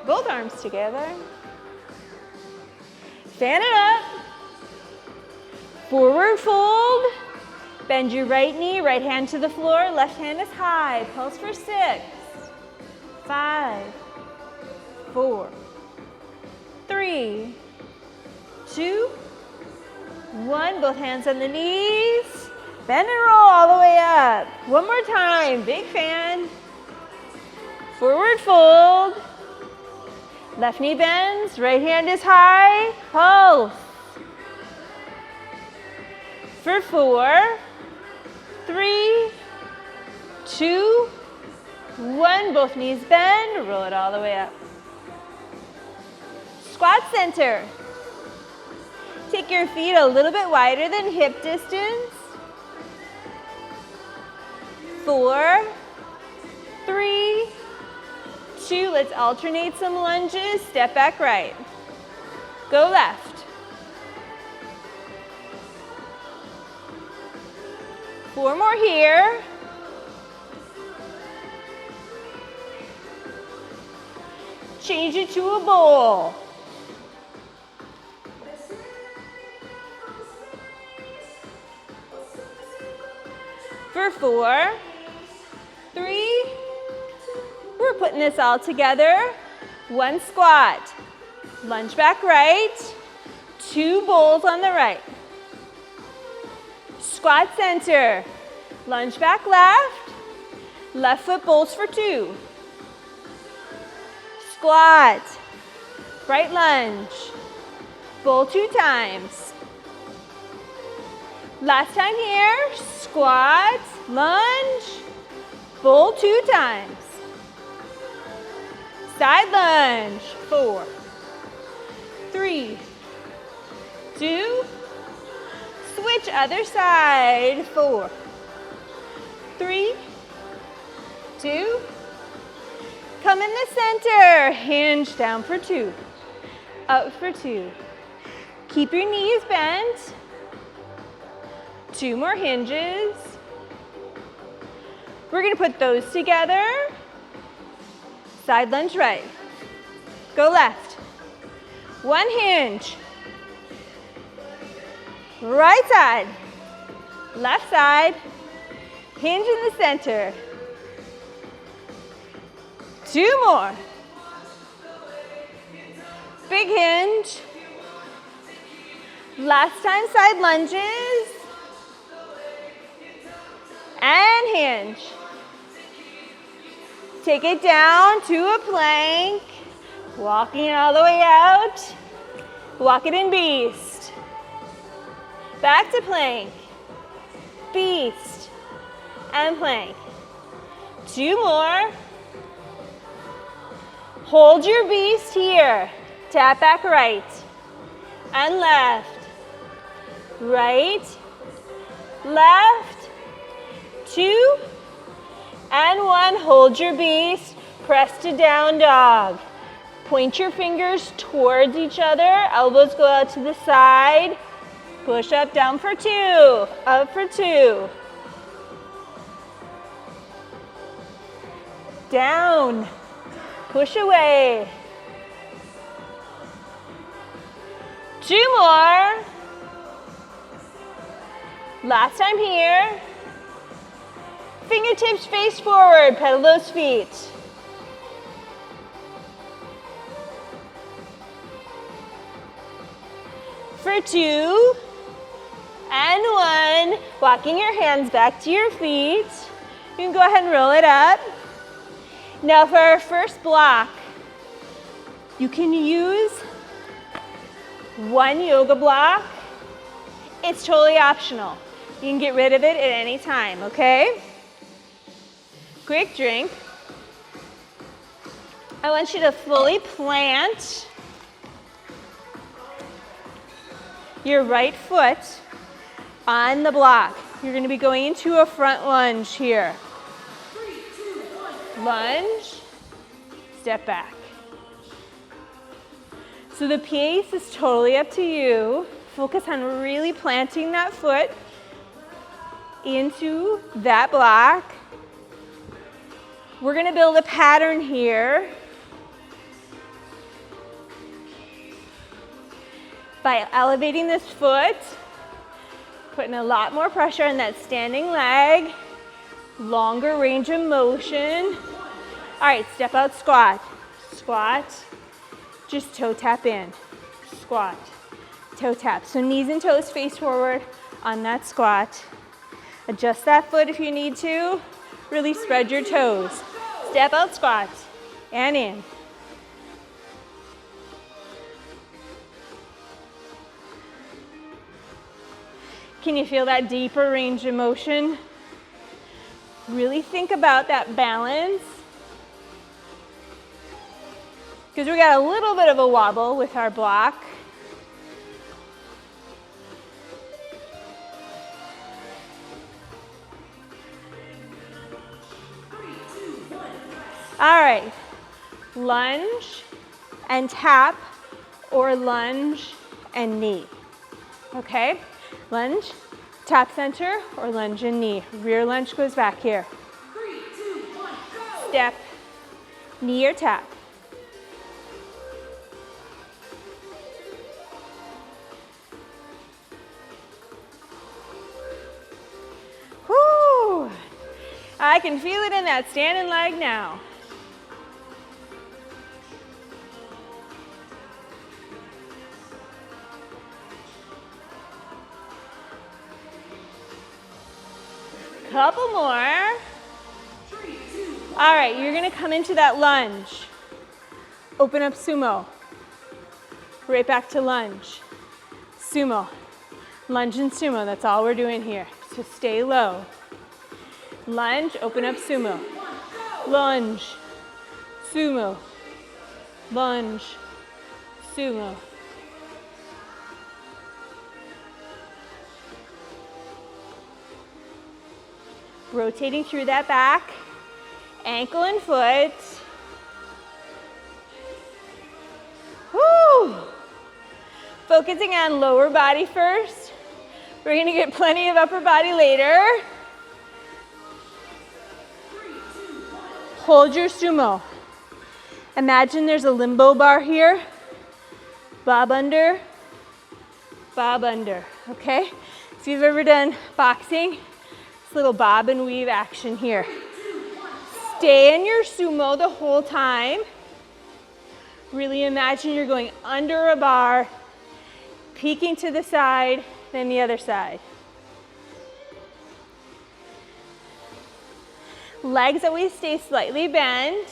Both arms together. Fan it up. Forward fold. Bend your right knee, right hand to the floor, left hand is high. Pulse for 6, 5, 4, 3, 2, 1. Both hands on the knees. Bend and roll all the way up. One more time. Big fan. Forward fold. Left knee bends. Right hand is high. Pulse. For 4, 3, 2, 1. Both knees bend. Roll it all the way up. Squat center. Take your feet a little bit wider than hip distance. 4, 3, 2. Let's alternate some lunges. Step back right. Go left. 4 more here. Change it to a bowl. For 4, 3, we're putting this all together. 1 squat. Lunge back right. 2 bowls on the right. Squat center. Lunge back left. Left foot bowls for 2. Squat. Right lunge. Bowl 2 times. Last time here. Squat, lunge, bowl 2 times. Side lunge. 4, 3, 2. Switch other side. 4, 3, 2. Come in the center. Hinge down for 2. Up for 2. Keep your knees bent. 2 more hinges. We're going to put those together. Side lunge right. Go left. 1 hinge. Right side. Left side. Hinge in the center. 2 more. Big hinge. Last time side lunges. And hinge. Take it down to a plank. Walking it all the way out. Walk it in beast. Back to plank. Beast. And plank. 2 more. Hold your beast here. Tap back right. And left. Right. Left. 2 and 1. Hold your beast. Press to down dog. Point your fingers towards each other. Elbows go out to the side. Push up, down for 2. Up for 2. Down. Push away. 2 more. Last time here. Fingertips face forward, pedal those feet. For 2 and 1, walking your hands back to your feet. You can go ahead and roll it up. Now for our first block, you can use 1 yoga block. It's totally optional. You can get rid of it at any time, okay? Quick drink. I want you to fully plant your right foot on the block. You're going to be going into a front lunge here. 3, 2, 1. Lunge, step back. So the pace is totally up to you. Focus on really planting that foot into that block. We're going to build a pattern here By elevating this foot, putting a lot more pressure on that standing leg, longer range of motion. All right, step out squat. Squat, just toe tap in. Squat, toe tap. So knees and toes face forward on that squat. Adjust that foot if you need to. Really spread your toes. Step out squat and in. Can you feel that deeper range of motion? Really think about that balance. Because we got a little bit of a wobble with our block. All right, lunge and tap or lunge and knee, okay? Lunge, tap center, or lunge and knee. Rear lunge goes back here. 3, 2, 1, go! Step, knee or tap. Whoo! I can feel it in that standing leg now. Couple more. 3, 2, 1. All right, you're gonna come into that lunge. Open up sumo. Right back to lunge. Sumo. Lunge and sumo, that's all we're doing here. So stay low. Lunge, open up sumo. Lunge, sumo. Lunge, sumo. Rotating through that back, ankle and foot. Woo! Focusing on lower body first. We're gonna get plenty of upper body later. 3, 2, 1. Hold your sumo. Imagine there's a limbo bar here. Bob under, okay? If you've ever done boxing, little bob and weave action here. Stay in your sumo the whole time. Really imagine you're going under a bar, peeking to the side, then the other side. Legs always stay slightly bent.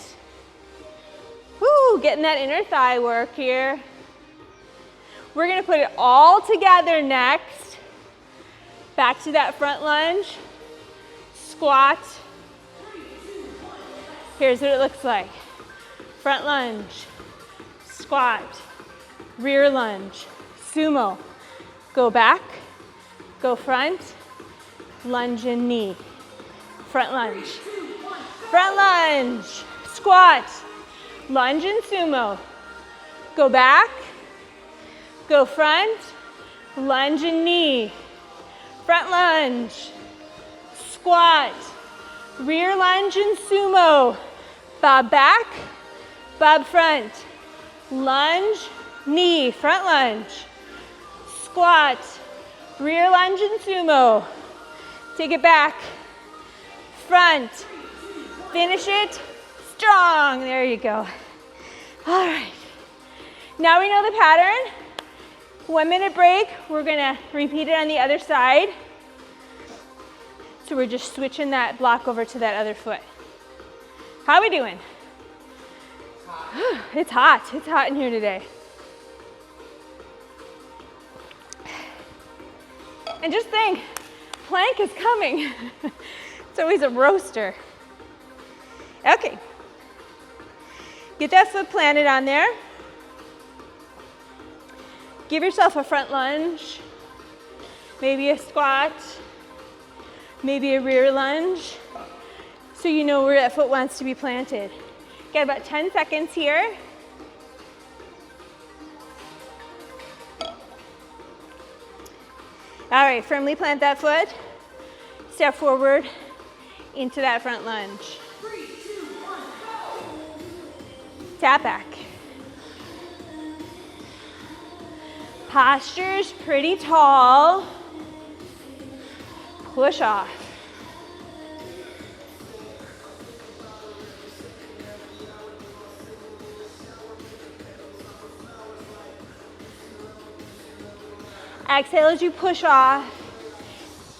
Woo, getting that inner thigh work here. We're gonna put it all together next. Back to that front lunge. Squat. Here's what it looks like. Front lunge, squat, rear lunge, sumo. Go back, go front, lunge and knee. Front lunge, squat, lunge and sumo. Go back, go front, lunge and knee. Front lunge, squat, rear lunge and sumo. Bob back, bob front. Lunge, knee, front lunge. Squat, rear lunge and sumo. Take it back, front. Finish it strong. There you go. All right. Now we know the pattern. 1 minute break. We're gonna repeat it on the other side. So we're just switching that block over to that other foot. How are we doing? It's hot. It's hot in here today. And just think, plank is coming. It's always a roaster. Okay. Get that foot planted on there. Give yourself a front lunge, maybe a squat, maybe a rear lunge, so you know where that foot wants to be planted. Got about 10 seconds here. All right, firmly plant that foot. Step forward into that front lunge. 3, 2, 1, go! Tap back. Posture's pretty tall. Push off. Exhale as you push off,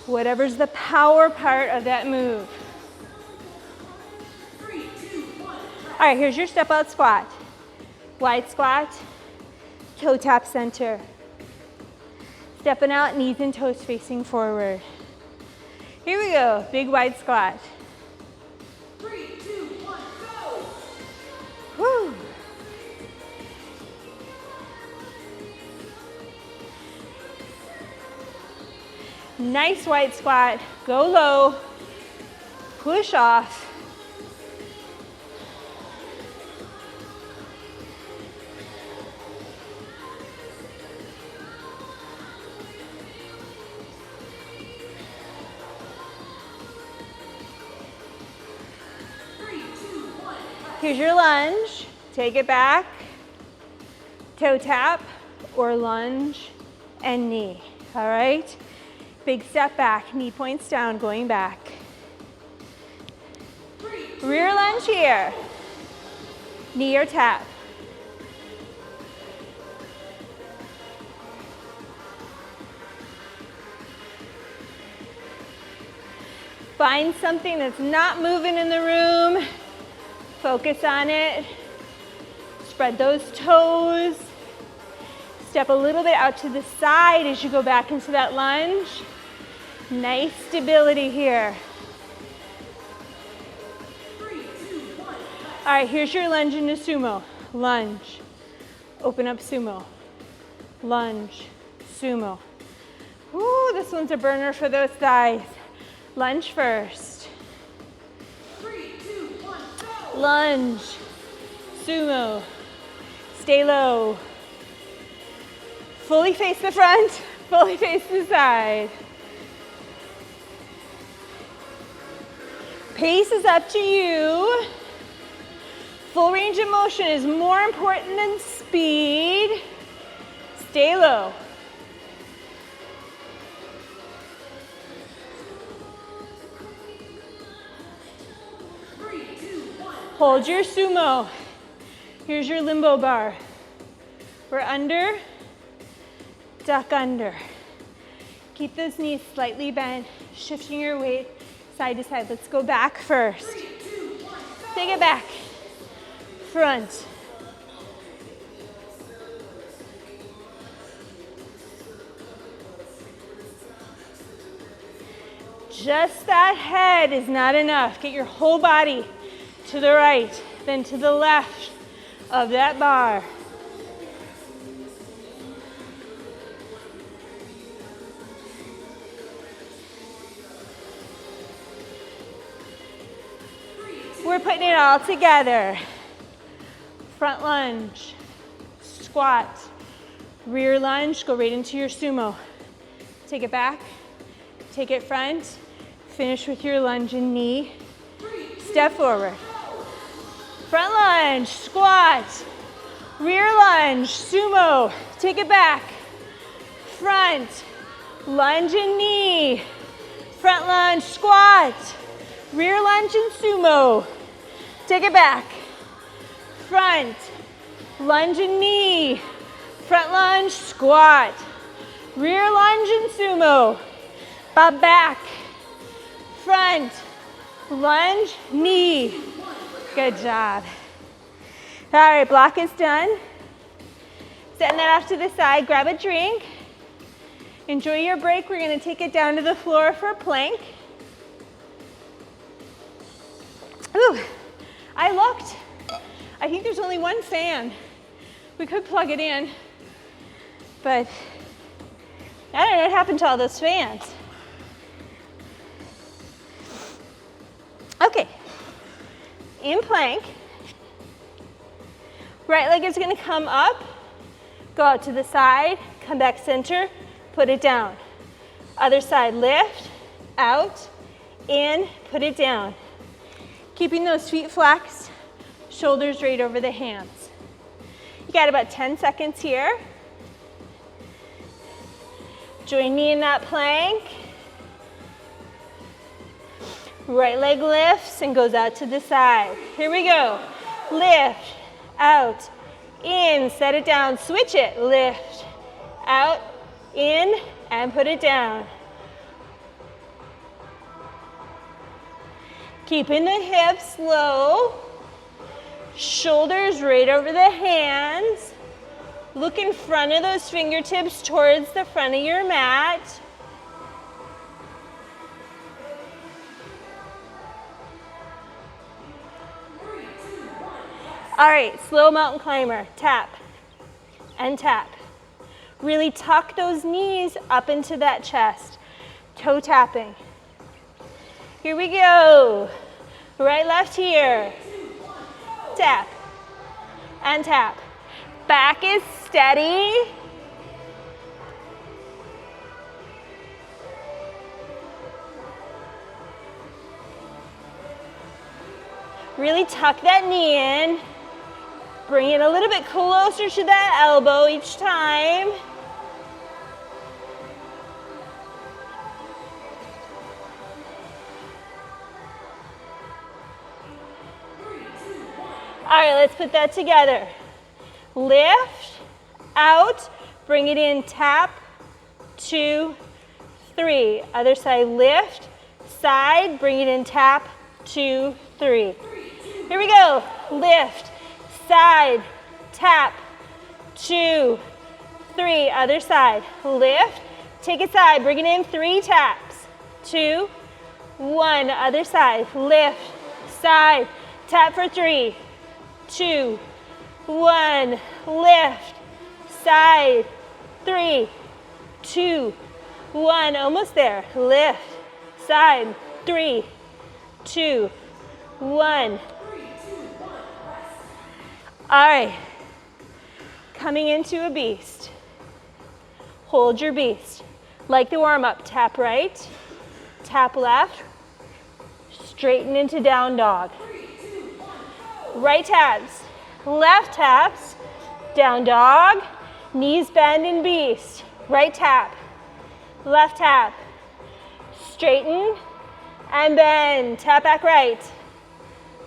whatever's the power part of that move. 3, 2, 1. All right, here's your step out squat. Wide squat, toe tap center. Stepping out, knees and toes facing forward. Here we go, big wide squat. 3, 2, 1, go! Whew. Nice wide squat, go low, push off. Here's your lunge, take it back, toe tap, or lunge and knee, all right? Big step back, knee points down, going back. Rear lunge here, knee or tap. Find something that's not moving in the room. Focus on it. Spread those toes. Step a little bit out to the side as you go back into that lunge. Nice stability here. 3, 2, 1. All right, here's your lunge into sumo. Lunge. Open up sumo. Lunge. Sumo. Ooh, this one's a burner for those thighs. Lunge first. 3, 2, 1, go! Lunge, sumo, stay low. Fully face the front, fully face the side. Pace is up to you. Full range of motion is more important than speed. Stay low. Hold your sumo. Here's your limbo bar. We're under, duck under. Keep those knees slightly bent, shifting your weight side to side. Let's go back first. 3, 2, 1, go! Take it back. Front. Just that head is not enough. Get your whole body to the right, then to the left of that bar. We're putting it all together. Front lunge, squat, rear lunge, go right into your sumo. Take it back, take it front, finish with your lunge and knee. Step forward. Front lunge, squat, rear lunge, sumo, take it back, front, lunge and knee, front lunge, squat, rear lunge and sumo, take it back, front, lunge and knee, front lunge, squat, rear lunge and sumo, bob back, front, lunge, knee. Good job. All right, block is done. Setting that off to the side, grab a drink. Enjoy your break. We're gonna take it down to the floor for a plank. Ooh, I looked. I think there's only one fan. We could plug it in, but I don't know what happened to all those fans. Okay, in plank, right leg is gonna come up, go out to the side, come back center, put it down. Other side, lift, out, in, put it down. Keeping those feet flexed, shoulders right over the hands. You got about 10 seconds here. Join me in that plank. Right leg lifts and goes out to the side. Here we go. Lift, out, in, set it down, switch it. Lift, out, in, and put it down. Keeping the hips low. Shoulders right over the hands. Look in front of those fingertips towards the front of your mat. All right, slow mountain climber. Tap and tap. Really tuck those knees up into that chest. Toe tapping. Here we go. Right, left here. Tap and tap. Back is steady. Really tuck that knee in. Bring it a little bit closer to that elbow each time. All right, let's put that together. Lift, out, bring it in, tap, 2, 3. Other side, lift, side, bring it in, tap, 2, 3. Here we go. Lift, side, tap, 2, 3. Other side, lift, take it side, bring it in, 3 taps, 2, 1. Other side, lift, side, tap for 3, 2, 1. Lift, side, 3, 2, 1. Almost there. Lift, side, 3, 2, 1. All right. Coming into a beast. Hold your beast. Like the warm up, tap right, tap left, straighten into down dog. Right taps, left taps, down dog, knees bend in beast. Right tap, left tap, straighten and bend. Tap back right,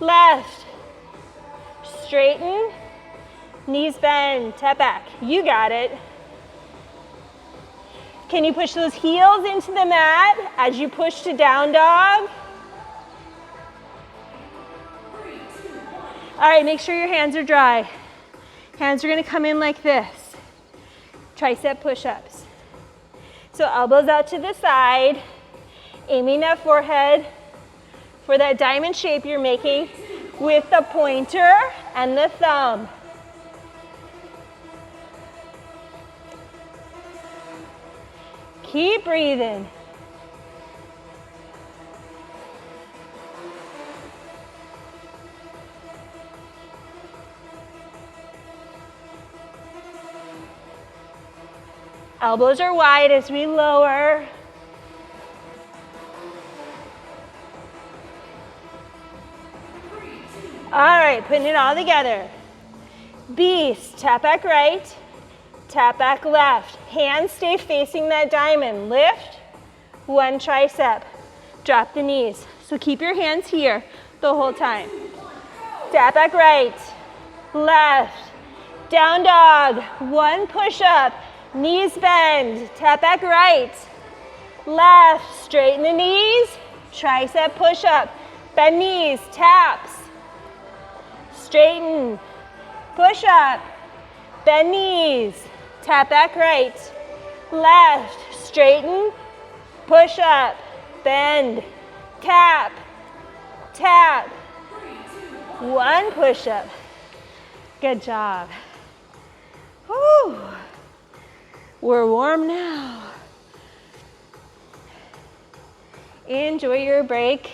left, straighten, knees bend, tap back. You got it. Can you push those heels into the mat as you push to down dog? All right, make sure your hands are dry. Hands are gonna come in like this. Tricep push-ups. So elbows out to the side, aiming that forehead for that diamond shape you're making with the pointer and the thumb. Keep breathing. Elbows are wide as we lower. All right, putting it all together. Beast, tap back right, tap back left. Hands stay facing that diamond. Lift, 1 tricep. Drop the knees. So keep your hands here the whole time. Tap back right, left, down dog, 1 push-up. Knees bend, tap back right, left, straighten the knees, tricep push-up, bend knees, taps, straighten, push-up, bend knees, tap back right, left, straighten, push-up, bend, tap, tap, 1 push-up. Good job. Whew. We're warm now. Enjoy your break.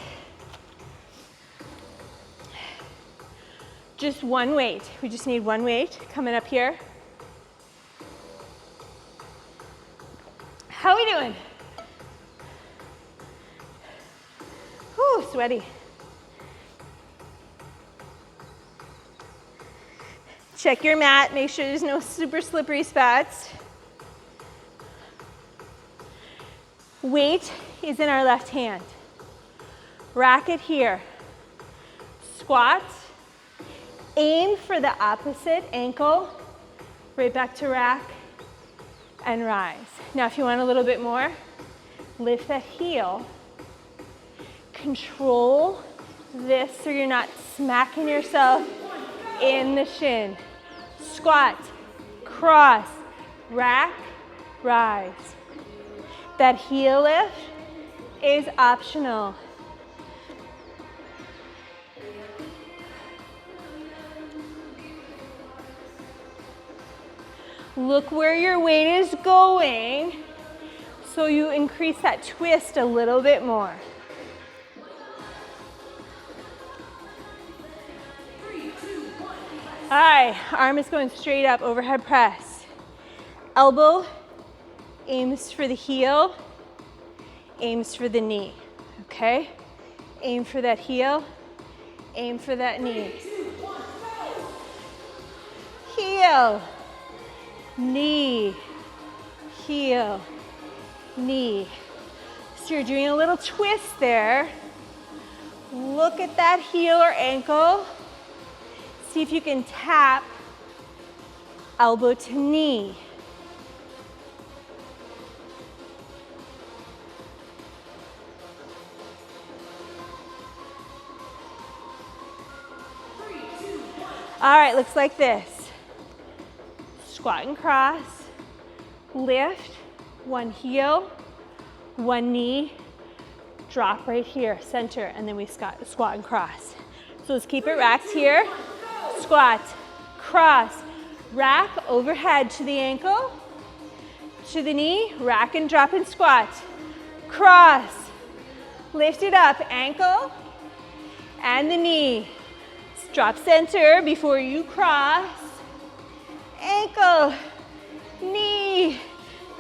Just 1 weight. We just need 1 weight coming up here. How are we doing? Whew, sweaty. Check your mat, make sure there's no super slippery spots. Weight is in our left hand. Rack it here. Squat. Aim for the opposite ankle. Right back to rack and rise. Now if you want a little bit more, lift that heel. Control this so you're not smacking yourself in the shin. Squat, cross, rack, rise. That heel lift is optional. Look where your weight is going so you increase that twist a little bit more. 3, 2, 1. All right, arm is going straight up, overhead press. Elbow aims for the heel, aims for the knee, okay? Aim for that heel, aim for that knee. Heel, knee, heel, knee. So you're doing a little twist there. Look at that heel or ankle. See if you can tap elbow to knee. All right, looks like this. Squat and cross, lift, one heel, one knee, drop right here, center, and then we squat and cross. So let's keep it racked here. Squat, cross, rack, overhead to the ankle, to the knee, rack and drop and squat. Cross, lift it up, ankle and the knee. Drop center before you cross. Ankle, knee,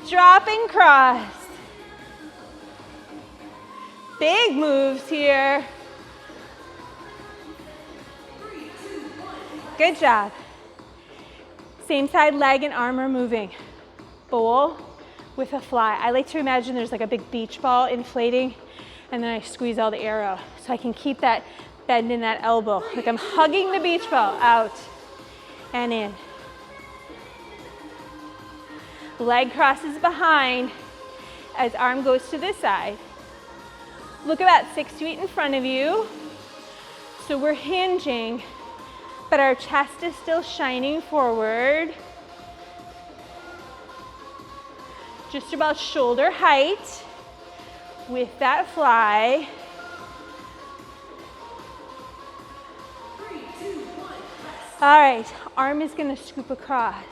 drop and cross. Big moves here. Good job. Same side leg and arm are moving. Bowl with a fly. I like to imagine there's like a big beach ball inflating and then I squeeze all the air out so I can keep that bend in that elbow. Like I'm hugging the beach ball out and in. Leg crosses behind as arm goes to this side. Look about 6 feet in front of you. So we're hinging, but our chest is still shining forward. Just about shoulder height with that fly. 3, 2, 1. Press. All right, arm is gonna scoop across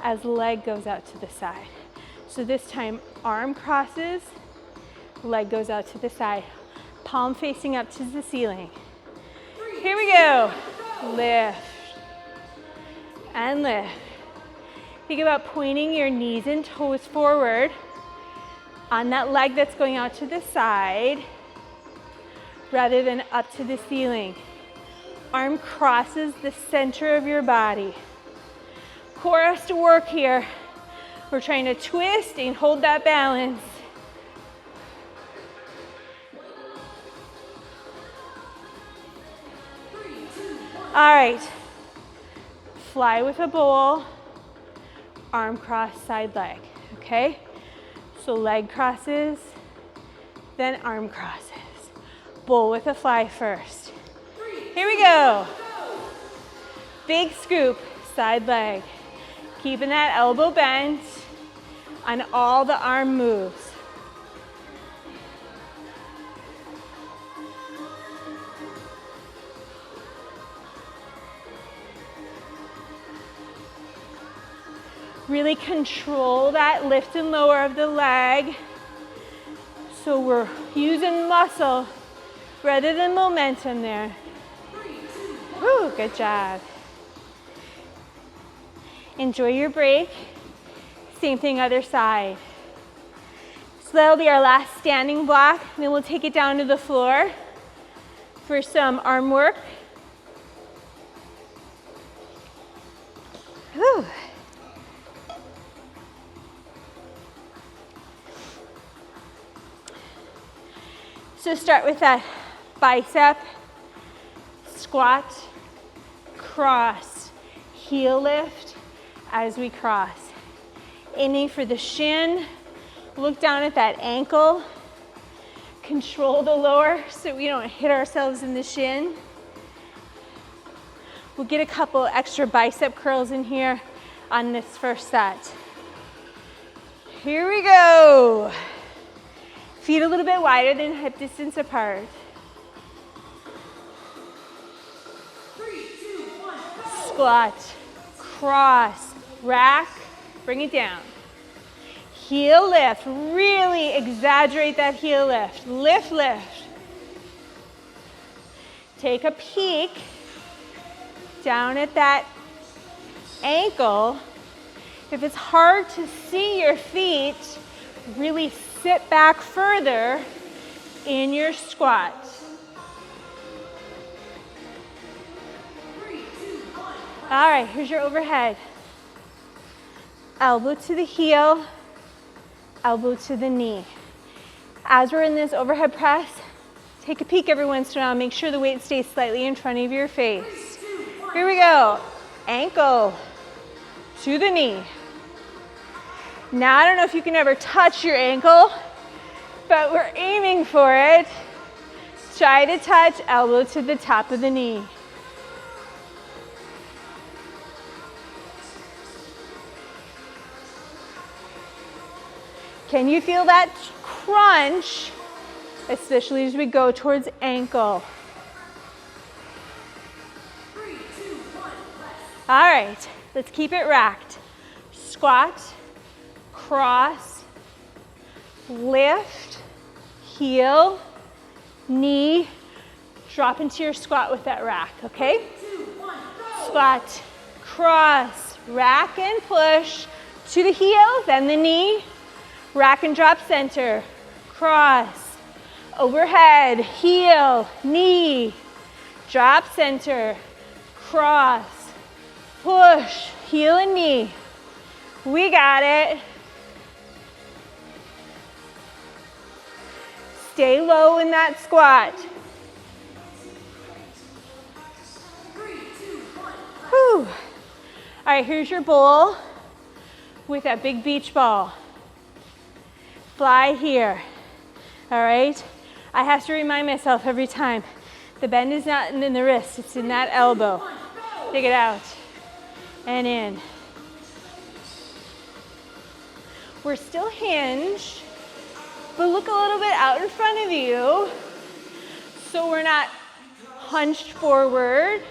as leg goes out to the side. So this time, arm crosses, leg goes out to the side. Palm facing up to the ceiling. Here we go. Lift and lift. Think about pointing your knees and toes forward on that leg that's going out to the side rather than up to the ceiling. Arm crosses the center of your body. Core has to work here. We're trying to twist and hold that balance. All right, fly with a bowl, arm cross, side leg, okay? So leg crosses, then arm crosses. Bowl with a fly first. Here we go. Big scoop, side leg. Keeping that elbow bent on all the arm moves. Really control that lift and lower of the leg. So we're using muscle rather than momentum there. Whew, good job. Enjoy your break. Same thing other side. So that'll be our last standing block. Then we'll take it down to the floor for some arm work. So start with that bicep, squat, cross, heel lift as we cross. Aiming for the shin, look down at that ankle, control the lower so we don't hit ourselves in the shin. We'll get a couple extra bicep curls in here on this first set. Here we go. Feet a little bit wider than hip distance apart. 3, 2, 1, go. Squat, cross, rack, bring it down. Heel lift, really exaggerate that heel lift. Lift, lift. Take a peek down at that ankle. If it's hard to see your feet, really sit back further in your squat. 3, 2, 1, All right, here's your overhead. Elbow to the heel, elbow to the knee. As we're in this overhead press, take a peek every once in a while. Make sure the weight stays slightly in front of your face. Here we go. Ankle to the knee. Now, I don't know if you can ever touch your ankle, but we're aiming for it. Try to touch elbow to the top of the knee. Can you feel that crunch, especially as we go towards ankle? 3, 2, 1, press. All right, let's keep it racked. Squat, cross, lift, heel, knee, drop into your squat with that rack, okay? 2, 1, go. Squat, cross, rack and push to the heel, then the knee, rack and drop center, cross, overhead, heel, knee, drop center, cross, push, heel and knee. We got it. Stay low in that squat. 3, 2, 1, press. Whew. All right, here's your bowl with that big beach ball. Fly here. All right? I have to remind myself every time, the bend is not in the wrist, it's in that elbow. Take it out and in. We're still hinged, but look a little bit out in front of you so we're not hunched forward.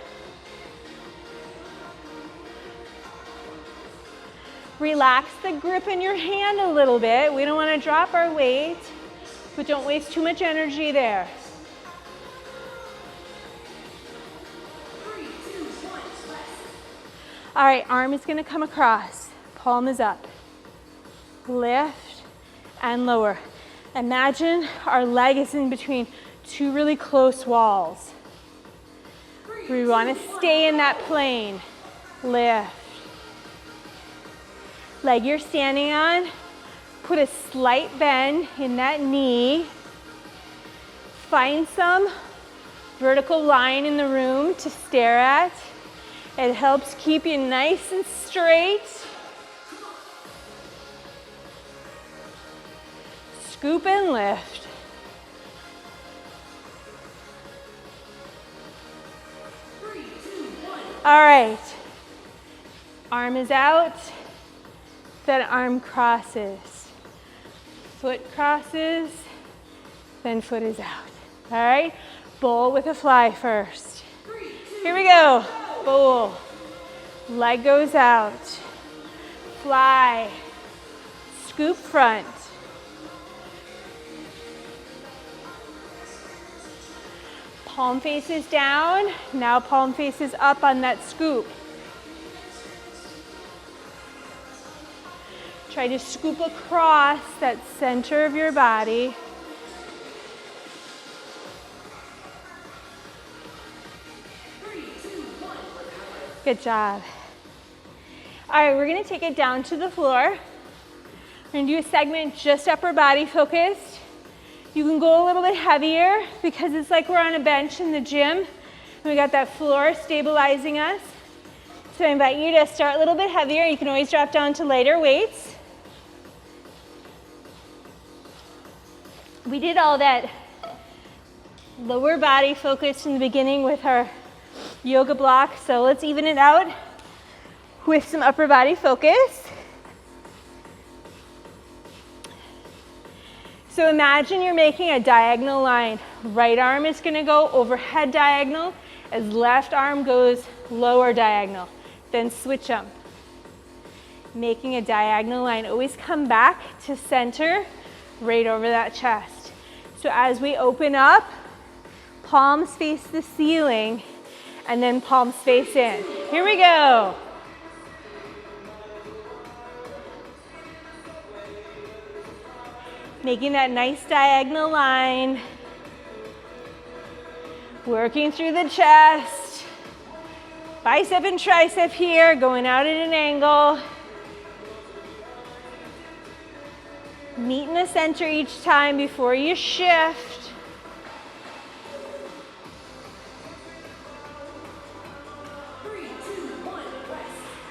Relax the grip in your hand a little bit. We don't want to drop our weight, but don't waste too much energy there. 3, 2, 1, press. All right, arm is going to come across. Palm is up. Lift and lower. Imagine our leg is in between two really close walls. We want to stay in that plane. Lift. Leg you're standing on, put a slight bend in that knee. Find some vertical line in the room to stare at. It helps keep you nice and straight. Scoop and lift. 3, 2, 1. All right. Arm is out. Then arm crosses. Foot crosses. Then foot is out. All right. Bowl with a fly first. 3, 2, Here we go. Bowl. Leg goes out. Fly. Scoop front. Palm faces down. Now palm faces up on that scoop. Try to scoop across that center of your body. Good job. All right, we're gonna take it down to the floor. We're gonna do a segment just upper body focused. You can go a little bit heavier because it's like we're on a bench in the gym and we got that floor stabilizing us. So I invite you to start a little bit heavier. You can always drop down to lighter weights. We did all that lower body focus in the beginning with our yoga block, so let's even it out with some upper body focus. So imagine you're making a diagonal line. Right arm is going to go overhead diagonal as left arm goes lower diagonal. Then switch them. Making a diagonal line. Always come back to center right over that chest. So as we open up, palms face the ceiling and then palms face in. Here we go. Making that nice diagonal line. Working through the chest. Bicep and tricep here, going out at an angle. Meet in the center each time before you shift.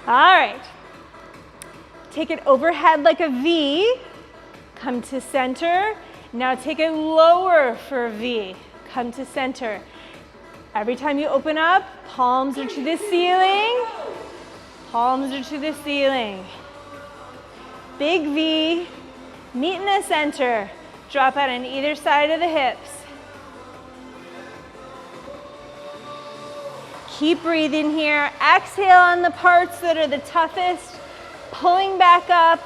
All right. Take it overhead like a V. Come to center. Now take it lower for a V. Come to center. Every time you open up, palms are to the ceiling. Palms are to the ceiling. Big V. Meet in the center. Drop out on either side of the hips. Keep breathing here. Exhale on the parts that are the toughest. Pulling back up.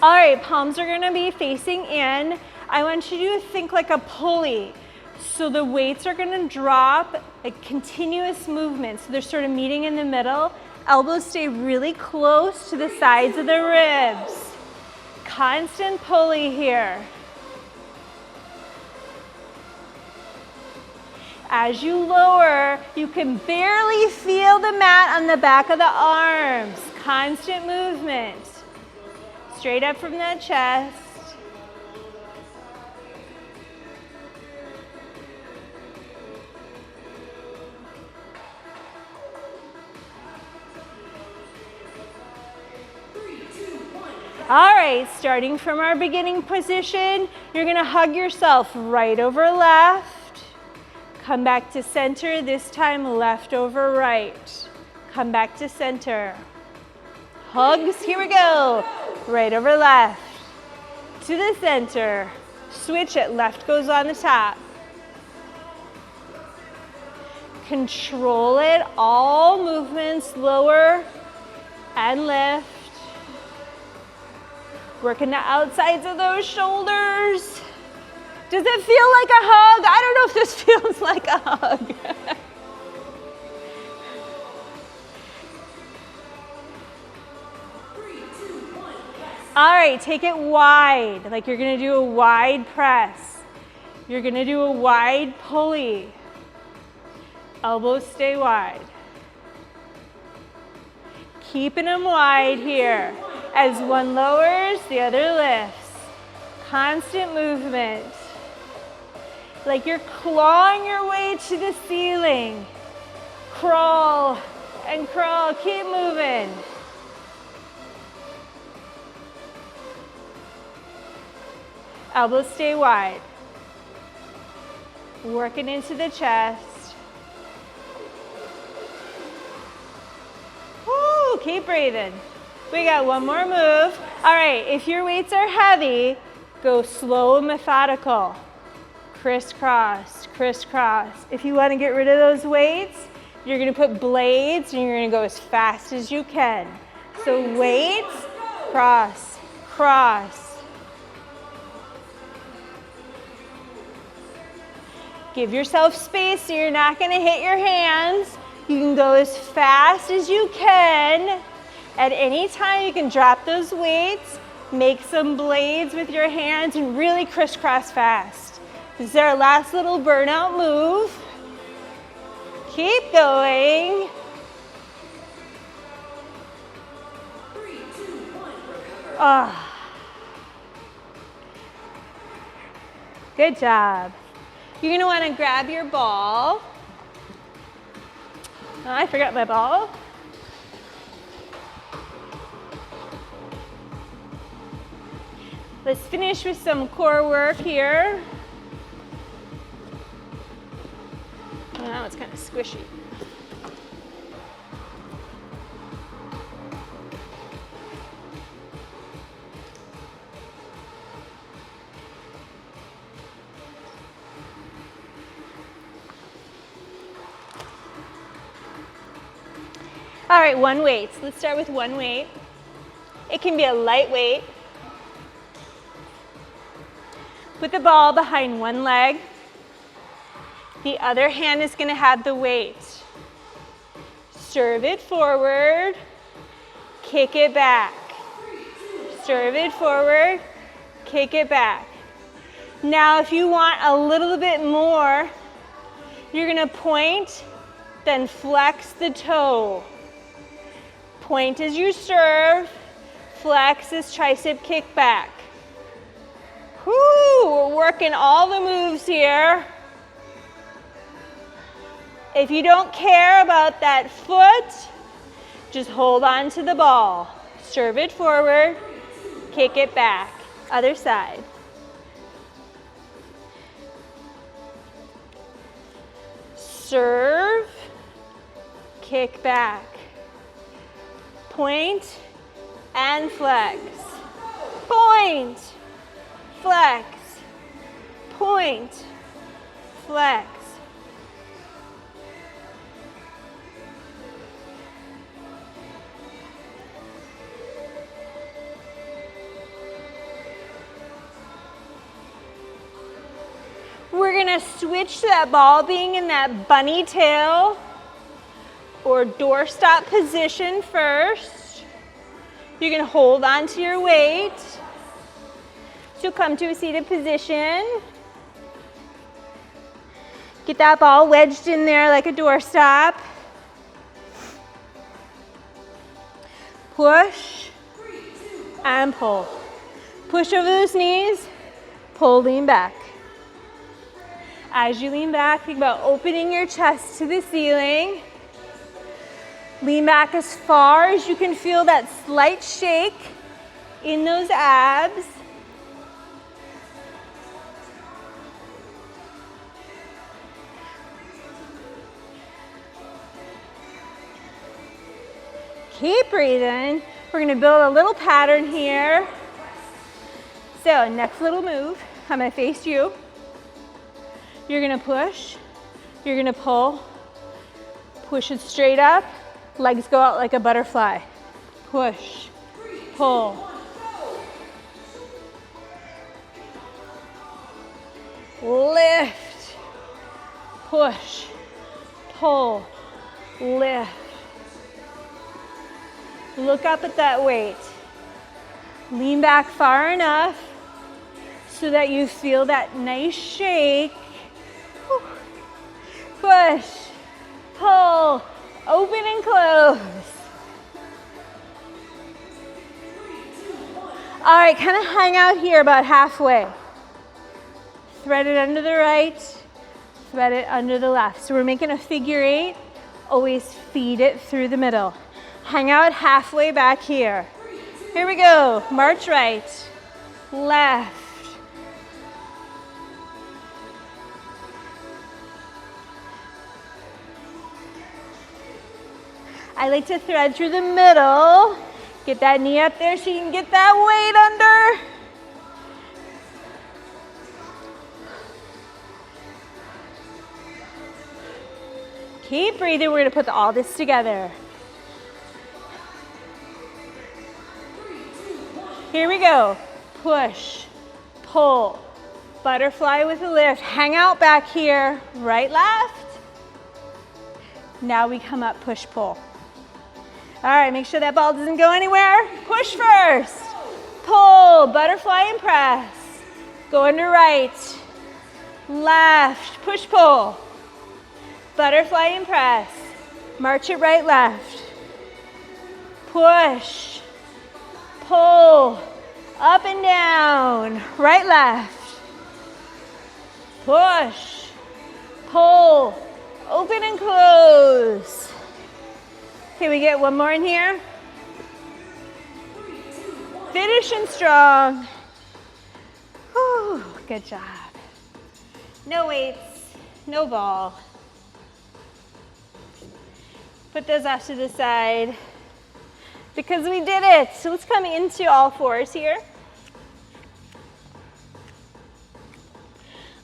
All right, palms are gonna be facing in. I want you to think like a pulley. So the weights are gonna drop, a continuous movement. So they're sort of meeting in the middle. Elbows stay really close to the sides of the ribs. Constant pulley here. As you lower, you can barely feel the mat on the back of the arms. Constant movement. Straight up from that chest. All right, starting from our beginning position, you're gonna hug yourself right over left. Come back to center, this time left over right. Come back to center. Hugs, here we go. Right over left. To the center. Switch it, left goes on the top. Control it, all movements, lower and lift. Working the outsides of those shoulders. Does it feel like a hug? I don't know if this feels like a hug. All right, take it wide, like you're gonna do a wide press. You're gonna do a wide pulley. Elbows stay wide. Keeping them wide here. As one lowers, the other lifts. Constant movement. Like you're clawing your way to the ceiling. Crawl and crawl, keep moving. Elbows stay wide. Working into the chest. Woo, keep breathing. We got one more move. All right, if your weights are heavy, go slow and methodical. Crisscross, crisscross. If you want to get rid of those weights, you're going to put blades and you're going to go as fast as you can. So weights, cross, cross. Give yourself space so you're not going to hit your hands. You can go as fast as you can. At any time, you can drop those weights, make some blades with your hands, and really crisscross fast. This is our last little burnout move. Keep going. 3, 2, 1. Ah. Good job. You're gonna wanna grab your ball. Oh, I forgot my ball. Let's finish with some core work here. Oh, now it's kind of squishy. All right, one weight. So let's start with one weight. It can be a light weight. Put the ball behind one leg. The other hand is going to have the weight. Serve it forward. Kick it back. Serve it forward. Kick it back. Now, if you want a little bit more, you're going to point, then flex the toe. Point as you serve, flex as tricep kick back. Whoo, we're working all the moves here. If you don't care about that foot, just hold on to the ball. Serve it forward, kick it back. Other side. Serve, kick back. Point and flex. Point, flex. Point, flex. We're gonna switch to that ball being in that bunny tail or doorstop position first. You're gonna hold on to your weight. So come to a seated position. Get that ball wedged in there like a doorstop. Push and pull. Push over those knees, pull, lean back. As you lean back, think about opening your chest to the ceiling. Lean back as far as you can feel that slight shake in those abs. Keep breathing. We're gonna build a little pattern here. So next little move, I'm gonna face you. You're gonna push, you're gonna pull, push it straight up, legs go out like a butterfly. Push, pull. Lift, push, pull, lift. Look up at that weight. Lean back far enough so that you feel that nice shake. Push, pull, open and close. All right, kind of hang out here about halfway. Thread it under the right, thread it under the left. So we're making a figure eight. Always feed it through the middle. Hang out halfway back here. Here we go. March right, left. I like to thread through the middle. Get that knee up there so you can get that weight under. Keep breathing. We're gonna put all this together. Here we go. Push, pull, butterfly with a lift. Hang out back here. Right, left. Now we come up, push, pull. All right, make sure that ball doesn't go anywhere. Push first. Pull, butterfly and press. Go under right, left, push, pull. Butterfly and press. March it right, left. Push. Pull. Up and down. Right, left. Push. Pull. Open and close. Okay, we get one more in here. Finishing strong. Whew, good job. No weights, no ball. Put those off to the side because we did it. So let's come into all fours here.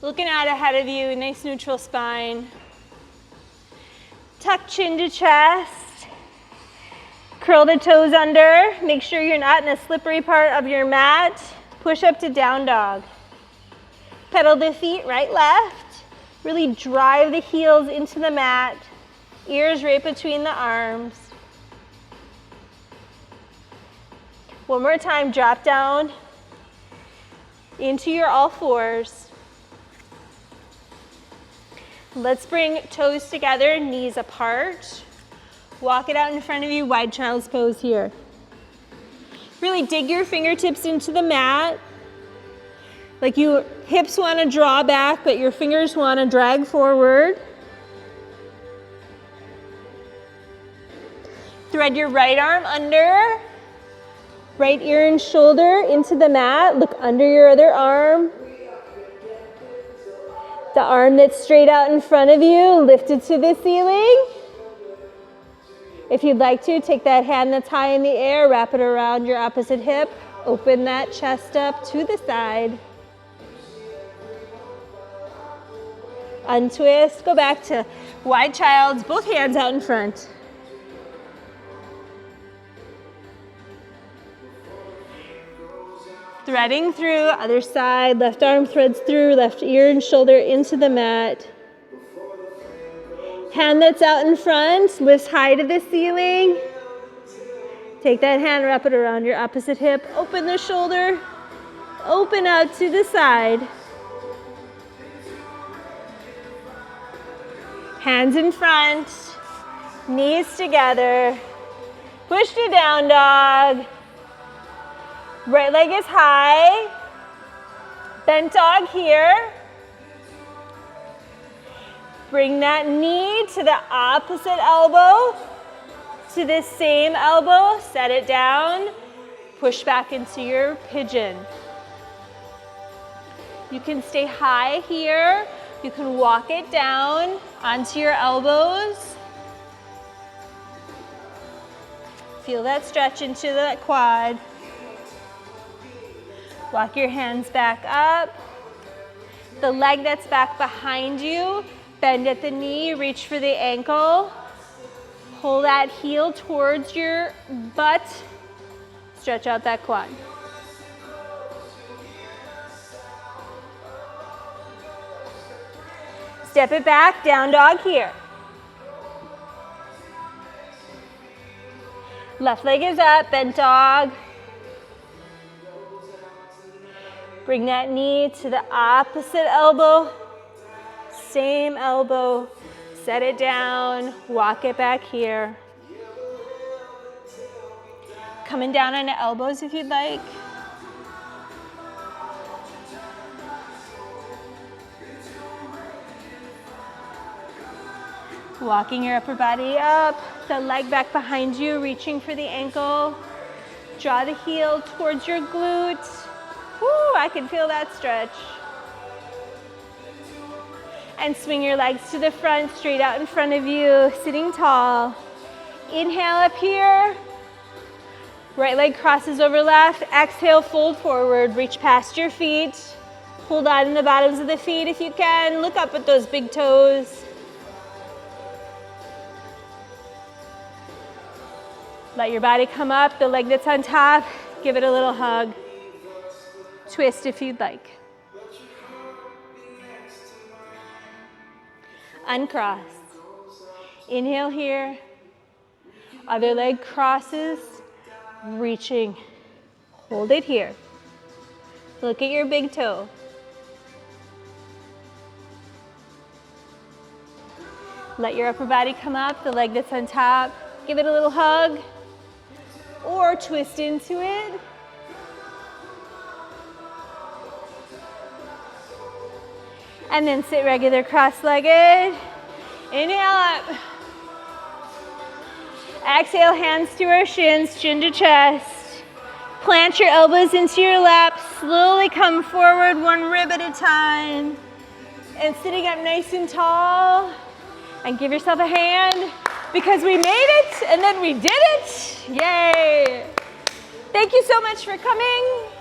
Looking out ahead of you, nice neutral spine. Tuck chin to chest. Curl the toes under. Make sure you're not in a slippery part of your mat. Push up to down dog. Pedal the feet right, left. Really drive the heels into the mat. Ears right between the arms. One more time, drop down into your all fours. Let's bring toes together, knees apart. Walk it out in front of you, wide child's pose here. Really dig your fingertips into the mat. Like your hips want to draw back, but your fingers want to drag forward. Thread your right arm under, right ear and shoulder into the mat. Look under your other arm. The arm that's straight out in front of you, lift it to the ceiling. If you'd like to, take that hand that's high in the air, wrap it around your opposite hip, open that chest up to the side. Untwist, go back to wide child's, both hands out in front. Threading through, other side, left arm threads through, left ear and shoulder into the mat. Hand that's out in front, lifts high to the ceiling. Take that hand, wrap it around your opposite hip, open the shoulder, open out to the side. Hands in front, knees together. Push to down dog. Right leg is high. Bent dog here. Bring that knee to the opposite elbow, to the same elbow. Set it down. Push back into your pigeon. You can stay high here. You can walk it down onto your elbows. Feel that stretch into that quad. Walk your hands back up. The leg that's back behind you, bend at the knee, reach for the ankle. Pull that heel towards your butt. Stretch out that quad. Step it back, down dog here. Left leg is up, bent dog. Bring that knee to the opposite elbow. Same elbow. Set it down, walk it back here. Coming down on the elbows if you'd like. Walking your upper body up, the leg back behind you, reaching for the ankle. Draw the heel towards your glute. Woo, I can feel that stretch. And swing your legs to the front, straight out in front of you, sitting tall. Inhale up here. Right leg crosses over left. Exhale, fold forward. Reach past your feet. Hold on in the bottoms of the feet if you can. Look up at those big toes. Let your body come up. The leg that's on top, give it a little hug. Twist if you'd like. Uncross. Inhale here. Other leg crosses, reaching. Hold it here. Look at your big toe. Let your upper body come up, the leg that's on top. Give it a little hug or twist into it. And then sit regular cross-legged. Inhale up. Exhale, hands to our shins, chin to chest. Plant your elbows into your lap. Slowly come forward, one rib at a time. And sitting up nice and tall. And give yourself a hand because we made it and then we did it. Yay. Thank you so much for coming.